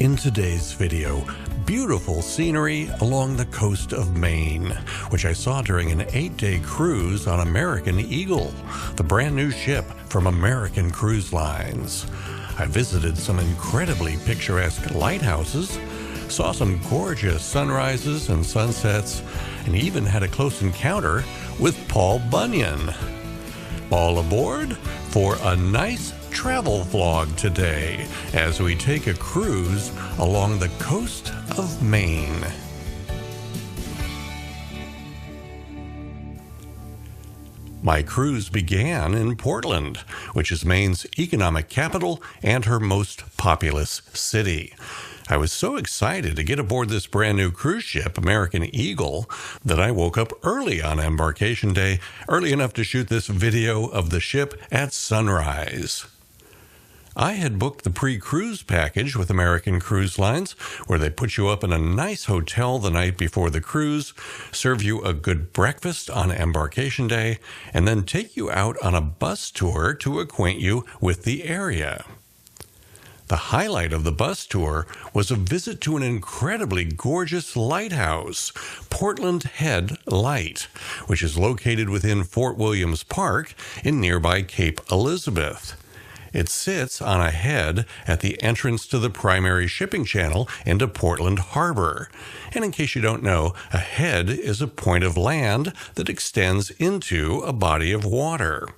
In today's video, beautiful scenery along the coast of Maine, which I saw during an 8-day cruise on American Eagle, the brand new ship from American Cruise Lines. I visited some incredibly picturesque lighthouses, saw some gorgeous sunrises and sunsets, and even had a close encounter with Paul Bunyan. All aboard for a nice travel vlog today as we take a cruise along the coast of Maine. My cruise began in Portland, which is Maine's economic capital and her most populous city. I was so excited to get aboard this brand new cruise ship, American Eagle, that I woke up early on embarkation day, early enough to shoot this video of the ship at sunrise. I had booked the pre-cruise package with American Cruise Lines, where they put you up in a nice hotel the night before the cruise, serve you a good breakfast on embarkation day, and then take you out on a bus tour to acquaint you with the area. The highlight of the bus tour was a visit to an incredibly gorgeous lighthouse, Portland Head Light, which is located within Fort Williams Park in nearby Cape Elizabeth. It sits on a head at the entrance to the primary shipping channel into Portland Harbor. And in case you don't know, a head is a point of land that extends into a body of water.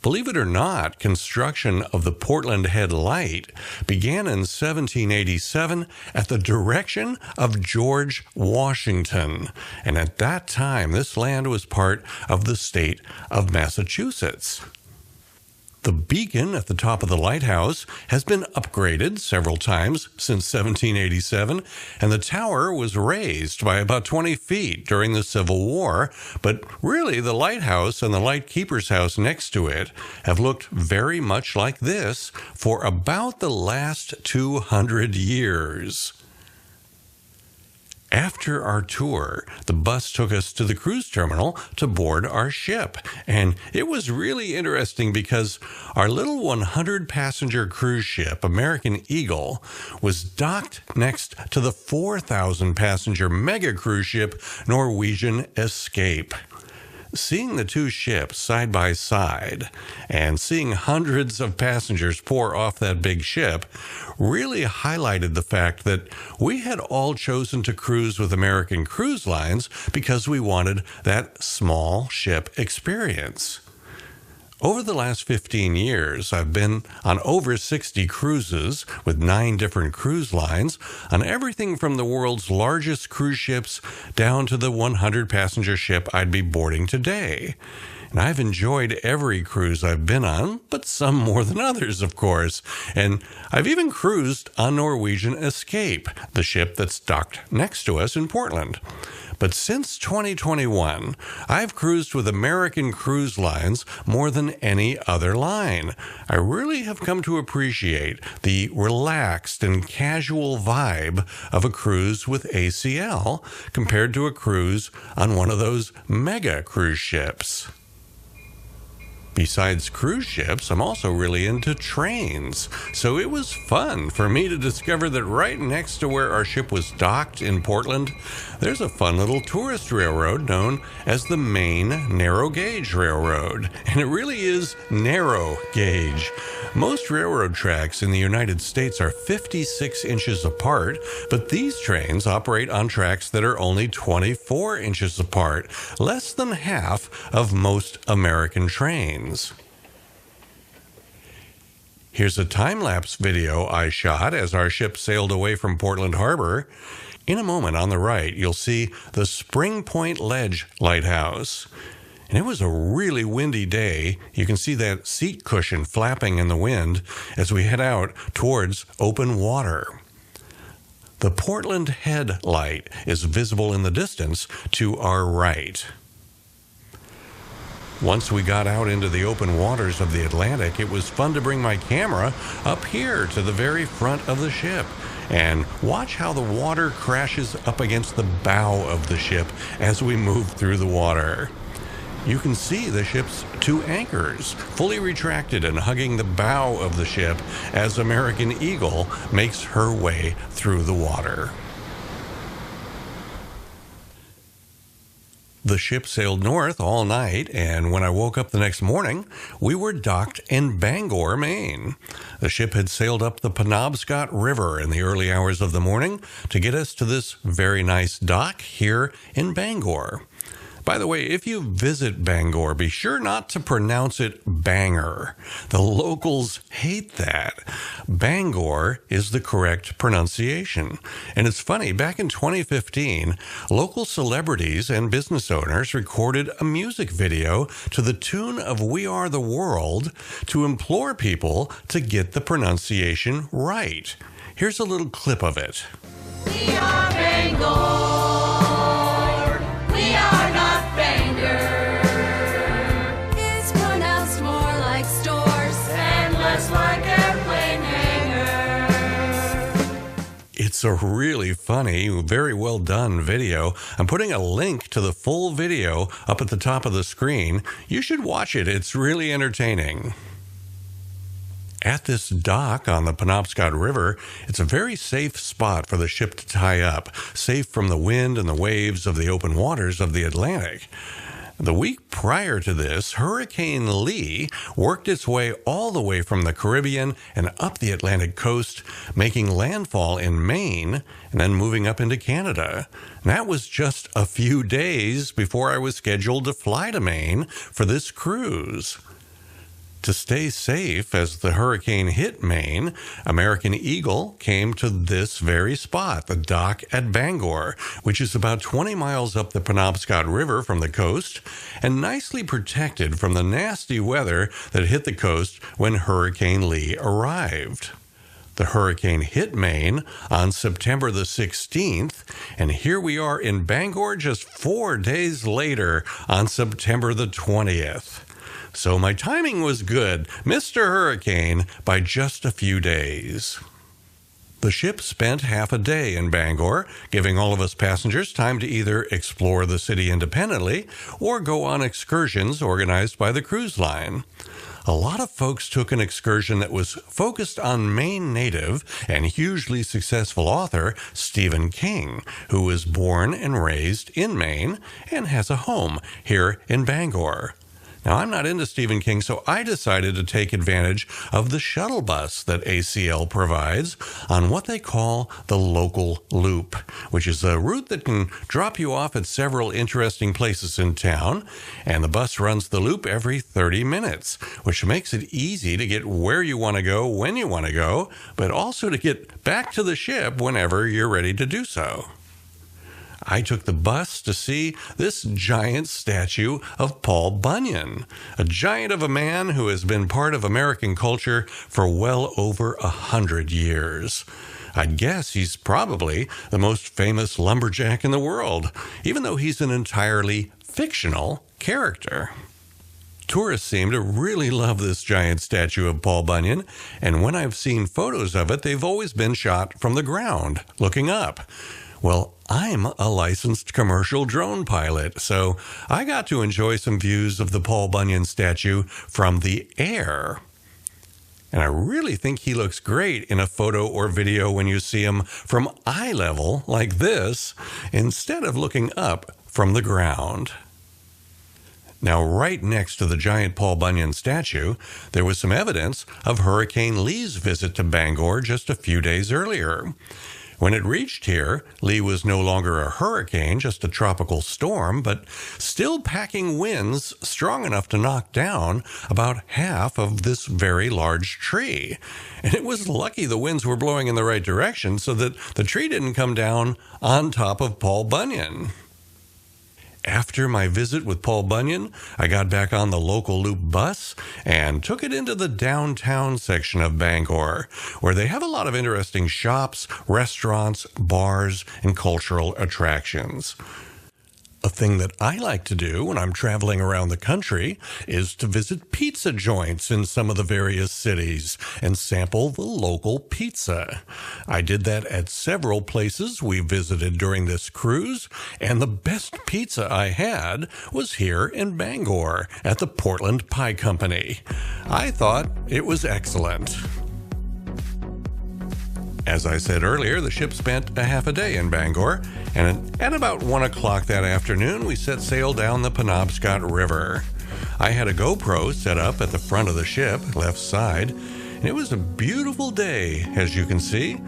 Believe it or not, construction of the Portland Head Light began in 1787 at the direction of George Washington. And at that time, this land was part of the state of Massachusetts. The beacon at the top of the lighthouse has been upgraded several times since 1787, and the tower was raised by about 20 feet during the Civil War, but really the lighthouse and the lightkeeper's house next to it have looked very much like this for about the last 200 years. After our tour, the bus took us to the cruise terminal to board our ship, and it was really interesting because our little 100-passenger cruise ship, American Eagle, was docked next to the 4,000-passenger mega cruise ship, Norwegian Escape. Seeing the two ships side by side and seeing hundreds of passengers pour off that big ship really highlighted the fact that we had all chosen to cruise with American Cruise Lines because we wanted that small ship experience. Over the last 15 years, I've been on over 60 cruises with 9 different cruise lines on everything from the world's largest cruise ships down to the 100-passenger ship I'd be boarding today. And I've enjoyed every cruise I've been on, but some more than others, of course. And I've even cruised on Norwegian Escape, the ship that's docked next to us in Portland. But since 2021, I've cruised with American Cruise Lines more than any other line. I really have come to appreciate the relaxed and casual vibe of a cruise with ACL compared to a cruise on one of those mega cruise ships. Besides cruise ships, I'm also really into trains, so it was fun for me to discover that right next to where our ship was docked in Portland, there's a fun little tourist railroad known as the Maine Narrow Gauge Railroad, and it really is narrow gauge. Most railroad tracks in the United States are 56 inches apart, but these trains operate on tracks that are only 24 inches apart, less than half of most American trains. Here's a time-lapse video I shot as our ship sailed away from Portland Harbor. In a moment on the right, you'll see the Spring Point Ledge Lighthouse. And it was a really windy day. You can see that seat cushion flapping in the wind as we head out towards open water. The Portland Head Light is visible in the distance to our right. Once we got out into the open waters of the Atlantic, it was fun to bring my camera up here to the very front of the ship and watch how the water crashes up against the bow of the ship as we move through the water. you can see the ship's two anchors fully retracted and hugging the bow of the ship as American Eagle makes her way through the water. The ship sailed north all night, and when I woke up the next morning, we were docked in Bangor, Maine. The ship had sailed up the Penobscot River in the early hours of the morning to get us to this very nice dock here in Bangor. By the way, if you visit Bangor, be sure not to pronounce it Bangor. The locals hate that. Bangor is the correct pronunciation. And it's funny, back in 2015, local celebrities and business owners recorded a music video to the tune of We Are the World to implore people to get the pronunciation right. Here's a little clip of it. We are Bangor. We are not Bangor. It's pronounced more like stores and less like airplane hangar. It's a really funny, very well done video. I'm putting a link to the full video up at the top of the screen. You should watch it. It's really entertaining. At this dock on the Penobscot River, it's a very safe spot for the ship to tie up, safe from the wind and the waves of the open waters of the Atlantic. The week prior to this, Hurricane Lee worked its way all the way from the Caribbean and up the Atlantic coast, making landfall in Maine and then moving up into Canada. And that was just a few days before I was scheduled to fly to Maine for this cruise. To stay safe as the hurricane hit Maine, American Eagle came to this very spot, the dock at Bangor, which is about 20 miles up the Penobscot River from the coast and nicely protected from the nasty weather that hit the coast when Hurricane Lee arrived. The hurricane hit Maine on September the 16th, and here we are in Bangor just 4 days later on September the 20th. So my timing was good, Mr. Hurricane, by just a few days. The ship spent half a day in Bangor, giving all of us passengers time to either explore the city independently or go on excursions organized by the cruise line. A lot of folks took an excursion that was focused on Maine native and hugely successful author Stephen King, who was born and raised in Maine and has a home here in Bangor. Now, I'm not into Stephen King, so I decided to take advantage of the shuttle bus that ACL provides on what they call the local loop, which is a route that can drop you off at several interesting places in town, and the bus runs the loop every 30 minutes, which makes it easy to get where you want to go when you want to go, but also to get back to the ship whenever you're ready to do so. I took the bus to see this giant statue of Paul Bunyan, a giant of a man who has been part of American culture for well over 100 years. I'd guess he's probably the most famous lumberjack in the world, even though he's an entirely fictional character. Tourists seem to really love this giant statue of Paul Bunyan, and when I've seen photos of it, they've always been shot from the ground, looking up. Well, I'm a licensed commercial drone pilot, so I got to enjoy some views of the Paul Bunyan statue from the air. And I really think he looks great in a photo or video when you see him from eye level like this, instead of looking up from the ground. Now, right next to the giant Paul Bunyan statue, there was some evidence of Hurricane Lee's visit to Bangor just a few days earlier. When it reached here, Lee was no longer a hurricane, just a tropical storm, but still packing winds strong enough to knock down about half of this very large tree. And it was lucky the winds were blowing in the right direction so that the tree didn't come down on top of Paul Bunyan. After my visit with Paul Bunyan, I got back on the local loop bus and took it into the downtown section of Bangor, where they have a lot of interesting shops, restaurants, bars, and cultural attractions. A thing that I like to do when I'm traveling around the country is to visit pizza joints in some of the various cities and sample the local pizza. I did that at several places we visited during this cruise, and the best pizza I had was here in Bangor at the Portland Pie Company. I thought it was excellent. As I said earlier, the ship spent a half a day in Bangor, and at about 1 o'clock that afternoon, we set sail down the Penobscot River. I had a GoPro set up at the front of the ship, left side, and it was a beautiful day, as you can see.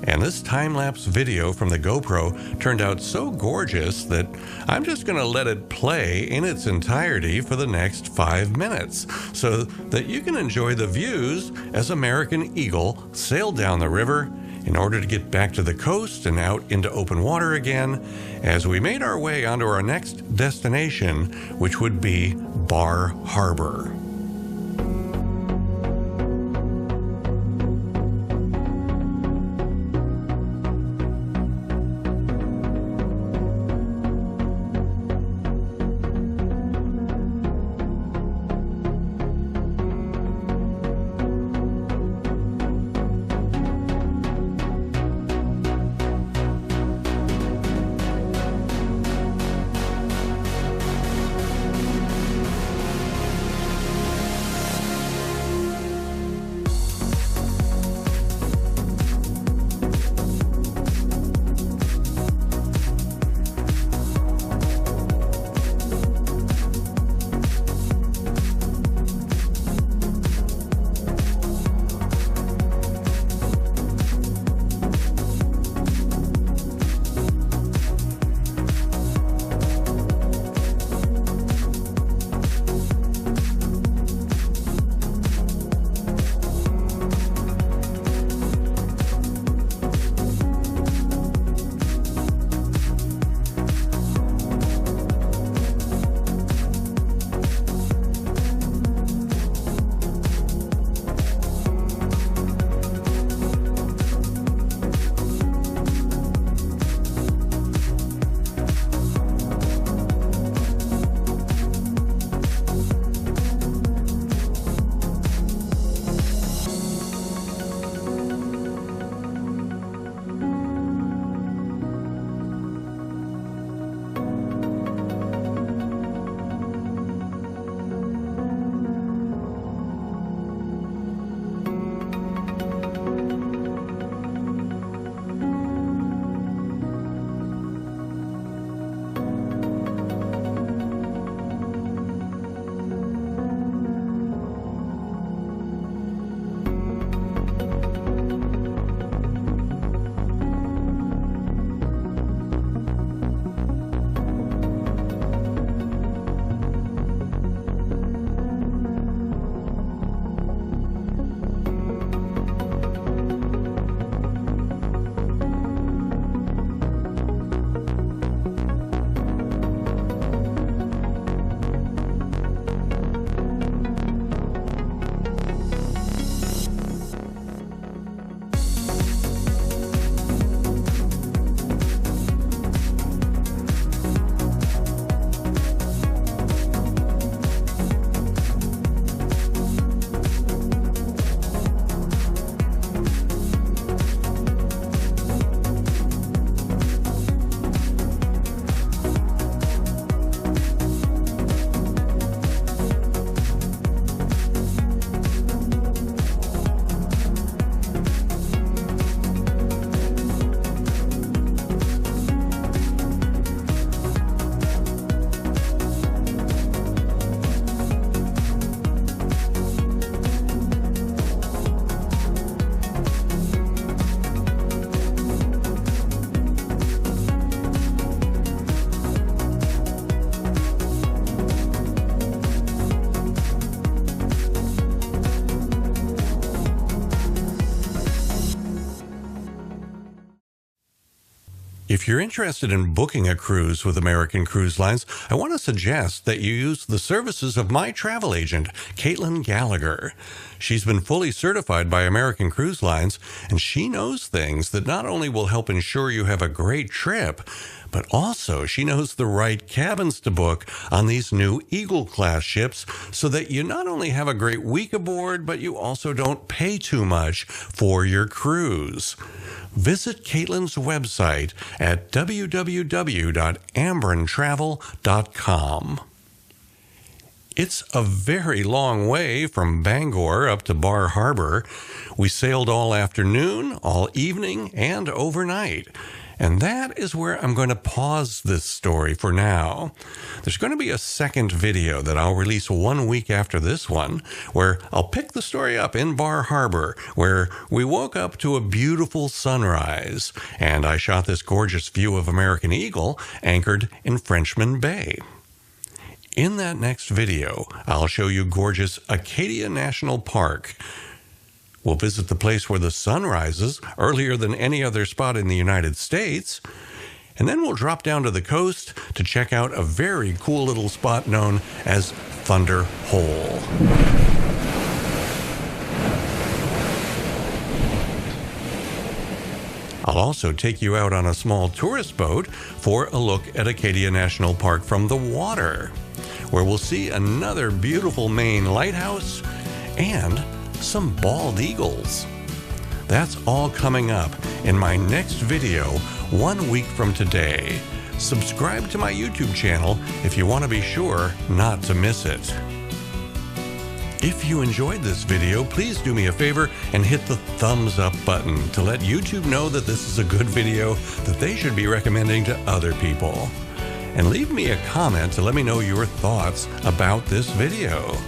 And this time-lapse video from the GoPro turned out so gorgeous that I'm just going to let it play in its entirety for the next 5 minutes so that you can enjoy the views as American Eagle sailed down the river in order to get back to the coast and out into open water again as we made our way onto our next destination, which would be Bar Harbor. If you're interested in booking a cruise with American Cruise Lines, I want to suggest that you use the services of my travel agent, Caitlin Gallagher. She's been fully certified by American Cruise Lines, and she knows things that not only will help ensure you have a great trip, but also she knows the right cabins to book on these new Eagle-class ships so that you not only have a great week aboard, but you also don't pay too much for your cruise. Visit Caitlin's website at www.ambrentravel.com. It's a very long way from Bangor up to Bar Harbor. We sailed all afternoon, all evening, and overnight. And that is where I'm going to pause this story for now. There's going to be a second video that I'll release 1 week after this one, where I'll pick the story up in Bar Harbor, where we woke up to a beautiful sunrise, and I shot this gorgeous view of American Eagle anchored in Frenchman Bay. In that next video, I'll show you gorgeous Acadia National Park. We'll visit the place where the sun rises earlier than any other spot in the United States. And then we'll drop down to the coast to check out a very cool little spot known as Thunder Hole. I'll also take you out on a small tourist boat for a look at Acadia National Park from the water, where we'll see another beautiful Maine lighthouse and some bald eagles. That's all coming up in my next video 1 week from today. Subscribe to my YouTube channel if you want to be sure not to miss it. If you enjoyed this video, please do me a favor and hit the thumbs up button to let YouTube know that this is a good video that they should be recommending to other people. And leave me a comment to let me know your thoughts about this video.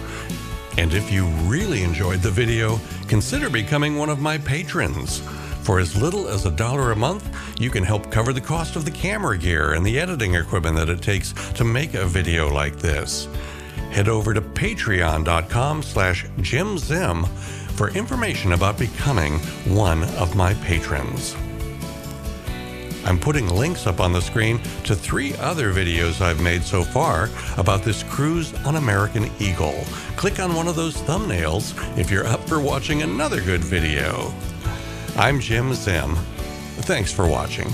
And if you really enjoyed the video, consider becoming one of my patrons. For as little as $1 a month, you can help cover the cost of the camera gear and the editing equipment that it takes to make a video like this. Head over to patreon.com/JimZim for information about becoming one of my patrons. I'm putting links up on the screen to 3 other videos I've made so far about this cruise on American Eagle. Click on one of those thumbnails if you're up for watching another good video. I'm Jim Zim. Thanks for watching.